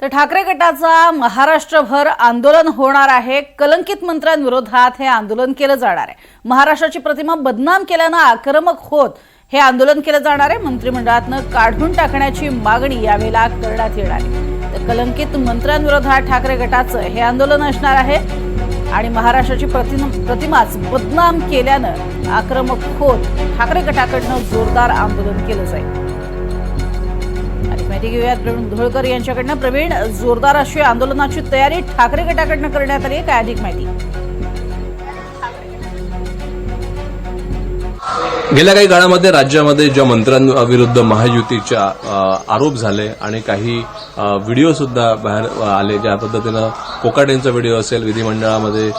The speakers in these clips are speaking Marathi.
तर ठाकरे गटाचा महाराष्ट्रभर आंदोलन होणार आहे। कलंकित मंत्र्यांविरोधात हे आंदोलन केलं जाणार आहे। महाराष्ट्राची प्रतिमा बदनाम केल्यानं आक्रमक होत हे आंदोलन केलं जाणार आहे। मंत्रिमंडळातनं काढून टाकण्याची मागणी यावेळेला करण्यात येणार आहे। तर कलंकित मंत्र्यांविरोधात ठाकरे गटाचं हे आंदोलन असणार आहे आणि महाराष्ट्राची प्रतिमाच बदनाम केल्यानं आक्रमक होत ठाकरे गटाकडनं जोरदार आंदोलन केलं जाईल। माहिती घेऊयात प्रवीण धुळकर यांच्याकडनं। प्रवीण, जोरदार अशी आंदोलनाची तयारी ठाकरे गटाकडनं करण्यात आली आहे, काय अधिक माहिती? गेल्या काही काळामध्ये राज्यामध्ये ज्या मंत्र्यांविरुद्ध महायुतीच्या आरोप झाले आणि काही व्हिडिओ सुद्धा बाहेर आले, ज्या पद्धतीनं कोकाटेंचा व्हिडिओ असेल, विधिमंडळामध्ये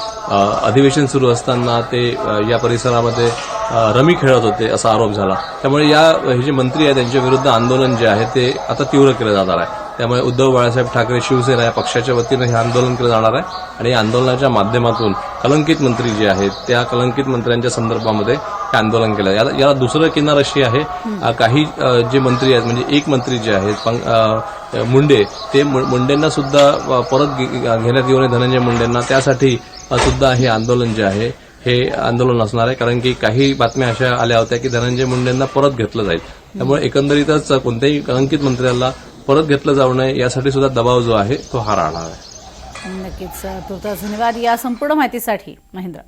अधिवेशन सुरू असताना ते या परिसरामध्ये रमी खेळत होते असा आरोप झाला। त्यामुळे हे जे मंत्री आहेत त्यांच्या विरुद्ध आंदोलन जे आहे ते आता तीव्र केलं जाणार आहे। त्यामुळे उद्धव बाळासाहेब ठाकरे शिवसेना या पक्षाच्या वतीनं हे आंदोलन केलं जाणार आहे आणि या आंदोलनाच्या माध्यमातून कलंकित मंत्री जे आहेत त्या कलंकित मंत्र्यांच्या संदर्भामध्ये हे आंदोलन केलं। याला दुसरं किनार अशी आहे, काही जे मंत्री आहेत म्हणजे एक मंत्री जे आहेत मुंडे, ते मुंडेंना सुद्धा परत घेण्यात येऊ नये, धनंजय मुंडेंना, त्यासाठी सुद्धा हे आंदोलन जे आहे हे आंदोलन असणार आहे। कारण की काही बातम्या अशा आल्या होत्या की धनंजय मुंडेंना परत घेतलं जाईल। त्यामुळे एकंदरीतच कोणत्याही कलंकित मंत्र्याला परत घेतलं जाऊ नये यासाठी सुद्धा दबाव जो आहे तो हा राहणार आहे। नक्कीच। तुर्तास धन्यवाद या संपूर्ण माहितीसाठी महेंद्र।